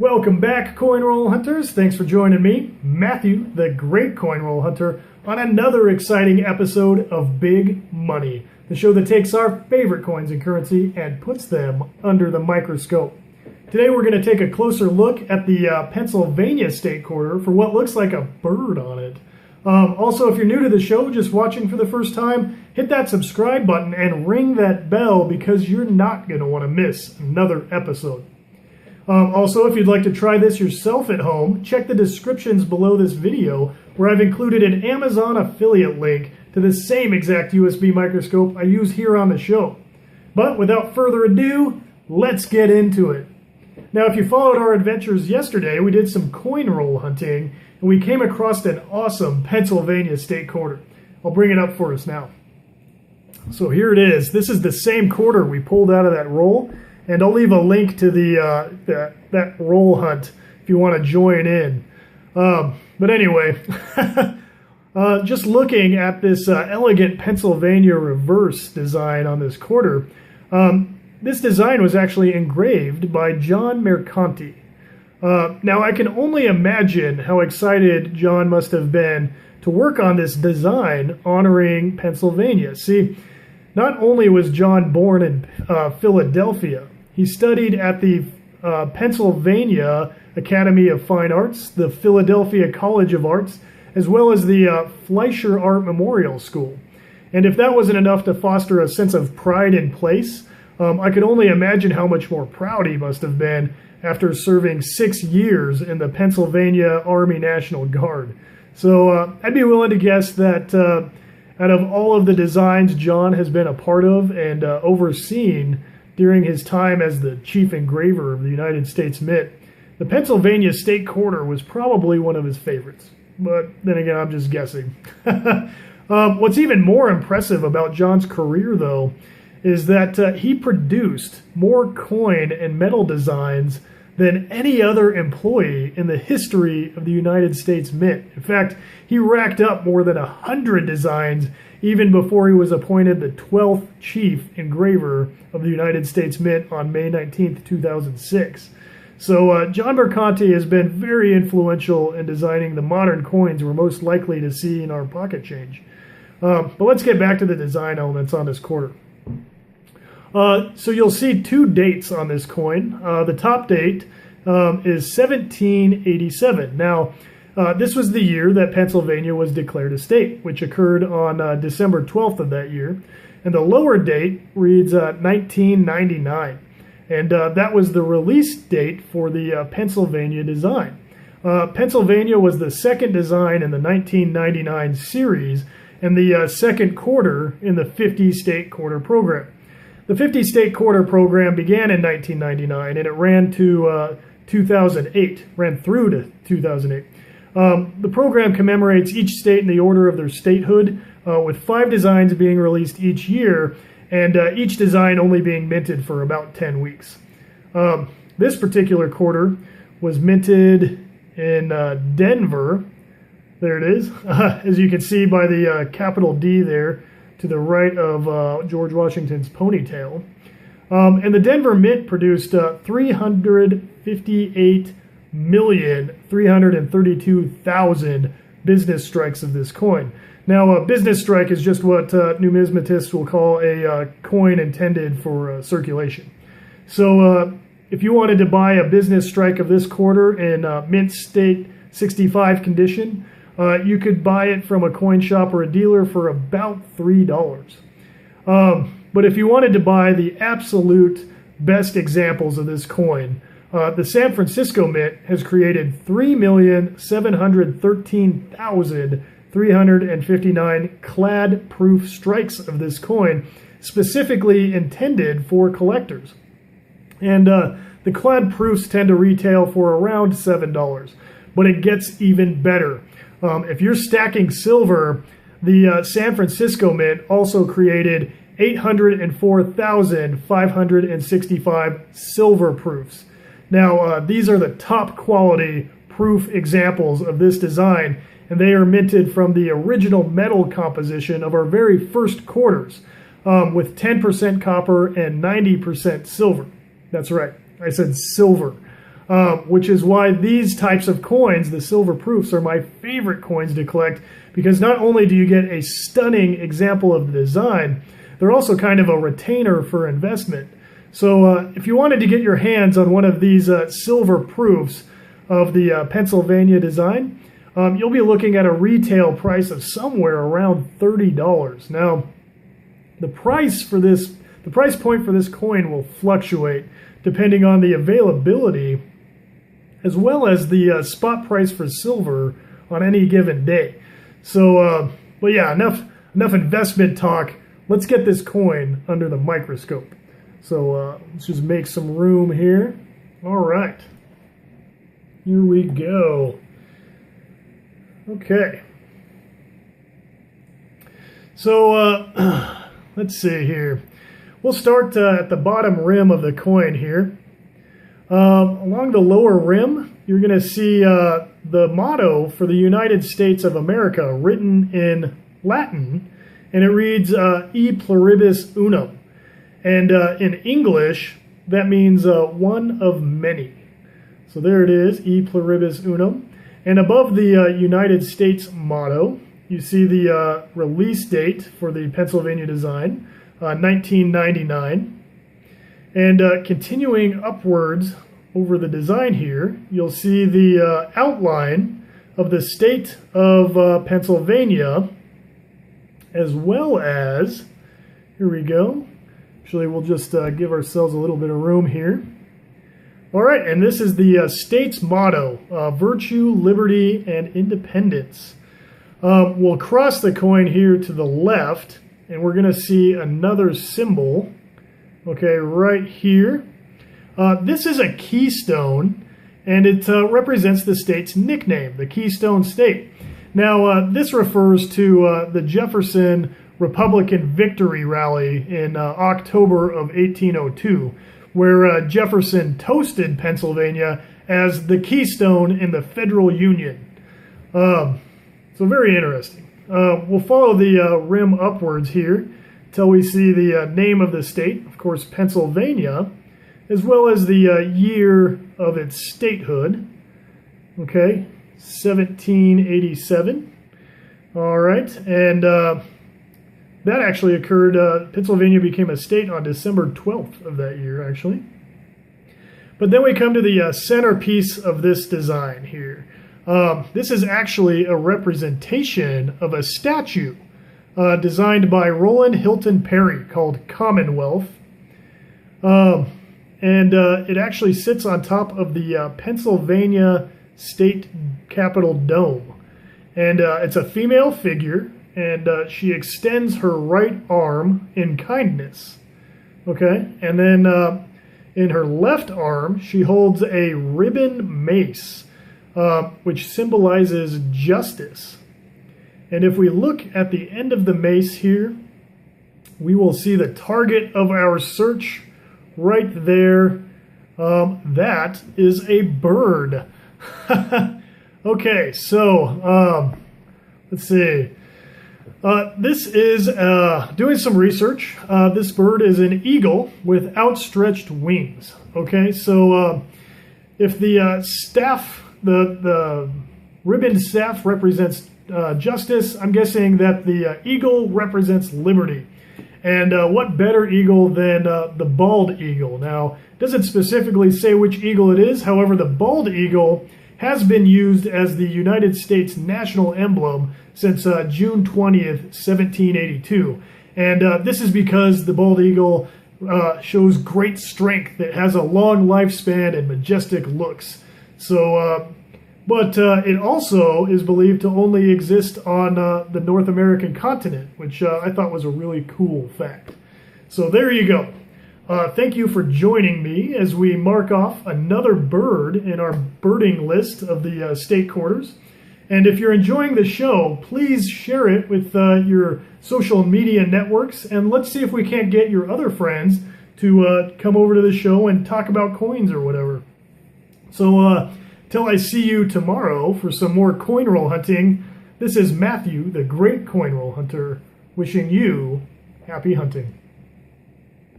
Welcome back, coin roll hunters. Thanks for joining me, Matthew, the great coin roll hunter, on another exciting episode of Big Money, the show that takes our favorite coins and currency and puts them under the microscope. Today we're going to take a closer look at the Pennsylvania state quarter for what looks like a bird on it. Also, if you're new to the show, just watching for the first time, hit that subscribe button and ring that bell because you're not going to want to miss another episode. Also, if you'd like to try this yourself at home, check the descriptions below this video where I've included an Amazon affiliate link to the same exact USB microscope I use here on the show. But without further ado, let's get into it. Now, if you followed our adventures yesterday, we did some coin roll hunting and we came across an awesome Pennsylvania state quarter. I'll bring it up for us now. So here it is. This is the same quarter we pulled out of that roll. And I'll leave a link to that roll hunt if you want to join in. But anyway, just looking at this elegant Pennsylvania reverse design on this quarter, this design was actually engraved by John Mercanti. Now, I can only imagine how excited John must have been to work on this design honoring Pennsylvania. See, not only was John born in Philadelphia, he studied at the Pennsylvania Academy of Fine Arts, the Philadelphia College of Arts, as well as the Fleischer Art Memorial School. And if that wasn't enough to foster a sense of pride in place, I could only imagine how much more proud he must have been after serving 6 years in the Pennsylvania Army National Guard. So I'd be willing to guess that out of all of the designs John has been a part of and overseen during his time as the chief engraver of the United States Mint, the Pennsylvania state quarter was probably one of his favorites. But then again, I'm just guessing. What's even more impressive about John's career, though, is that he produced more coin and metal designs than any other employee in the history of the United States Mint. In fact, he racked up more than 100 designs even before he was appointed the 12th chief engraver of the United States Mint on May 19th, 2006. So John Mercanti has been very influential in designing the modern coins we're most likely to see in our pocket change. But let's get back to the design elements on this quarter. So you'll see two dates on this coin. The top date is 1787. Now, this was the year that Pennsylvania was declared a state, which occurred on December 12th of that year. And the lower date reads 1999. And that was the release date for the Pennsylvania design. Pennsylvania was the second design in the 1999 series and the second quarter in the 50-state quarter program. The 50-state quarter program began in 1999 and it ran to 2008, ran through to 2008. The program commemorates each state in the order of their statehood, with 5 designs being released each year, and each design only being minted for about 10 weeks. This particular quarter was minted in Denver. There it is, as you can see by the capital D there to the right of George Washington's ponytail. And the Denver Mint produced 358,332,000 business strikes of this coin. Now, a business strike is just what numismatists will call a coin intended for circulation. So if you wanted to buy a business strike of this quarter in mint state 65 condition, you could buy it from a coin shop or a dealer for about $3. But if you wanted to buy the absolute best examples of this coin, the San Francisco Mint has created 3,713,359 clad-proof strikes of this coin, specifically intended for collectors. And the clad proofs tend to retail for around $7, but it gets even better. If you're stacking silver, the San Francisco Mint also created 804,565 silver proofs. Now, these are the top quality proof examples of this design, and they are minted from the original metal composition of our very first quarters, with 10% copper and 90% silver. That's right, I said silver. which is why these types of coins, the silver proofs, are my favorite coins to collect, because not only do you get a stunning example of the design, they're also kind of a retainer for investment. So if you wanted to get your hands on one of these silver proofs of the Pennsylvania design, you'll be looking at a retail price of somewhere around $30. Now, the price point for this coin will fluctuate depending on the availability, as well as the spot price for silver on any given day. So, but yeah, enough investment talk. Let's get this coin under the microscope. So let's just make some room here. All right, here we go. Okay. So let's see here. We'll start at the bottom rim of the coin here. Along the lower rim, you're going to see the motto for the United States of America written in Latin, and it reads E pluribus unum. And in English, that means one of many. So there it is, E pluribus unum. And above the United States motto, you see the release date for the Pennsylvania design, 1999. And continuing upwards over the design here, you'll see the outline of the state of Pennsylvania, as well as, here we go. Actually, we'll just give ourselves a little bit of room here. All right, and this is the state's motto, virtue, liberty, and independence. We'll cross the coin here to the left, and we're going to see another symbol, okay, right here. This is a keystone, and it represents the state's nickname, the Keystone State. Now, this refers to the Jefferson Republican Victory Rally in October of 1802, where Jefferson toasted Pennsylvania as the keystone in the federal union. So very interesting. We'll follow the rim upwards here till we see the name of the state, of course, Pennsylvania, as well as the year of its statehood. Okay, 1787. All right, and that actually occurred, Pennsylvania became a state on December 12th of that year, actually. But then we come to the centerpiece of this design here. This is actually a representation of a statue designed by Roland Hilton Perry called Commonwealth. And it actually sits on top of the Pennsylvania State Capitol Dome. And it's a female figure, and she extends her right arm in kindness. Okay, and then in her left arm, she holds a ribbon mace, which symbolizes justice. And if we look at the end of the mace here, we will see the target of our search right there. That is a bird. Okay, so let's see. This is doing some research. This bird is an eagle with outstretched wings. Okay, so if the staff, the ribbon staff represents justice, I'm guessing that the eagle represents liberty. And what better eagle than the bald eagle? Now, it doesn't specifically say which eagle it is. However, the bald eagle has been used as the United States national emblem since June 20th, 1782. And this is because the bald eagle shows great strength. It has a long lifespan and majestic looks. So, but it also is believed to only exist on the North American continent, which I thought was a really cool fact. So there you go. Thank you for joining me as we mark off another bird in our birding list of the state quarters. And if you're enjoying the show, please share it with your social media networks, and let's see if we can't get your other friends to come over to the show and talk about coins or whatever. So till I see you tomorrow for some more coin roll hunting, this is Matthew, the Great Coin Roll Hunter, wishing you happy hunting.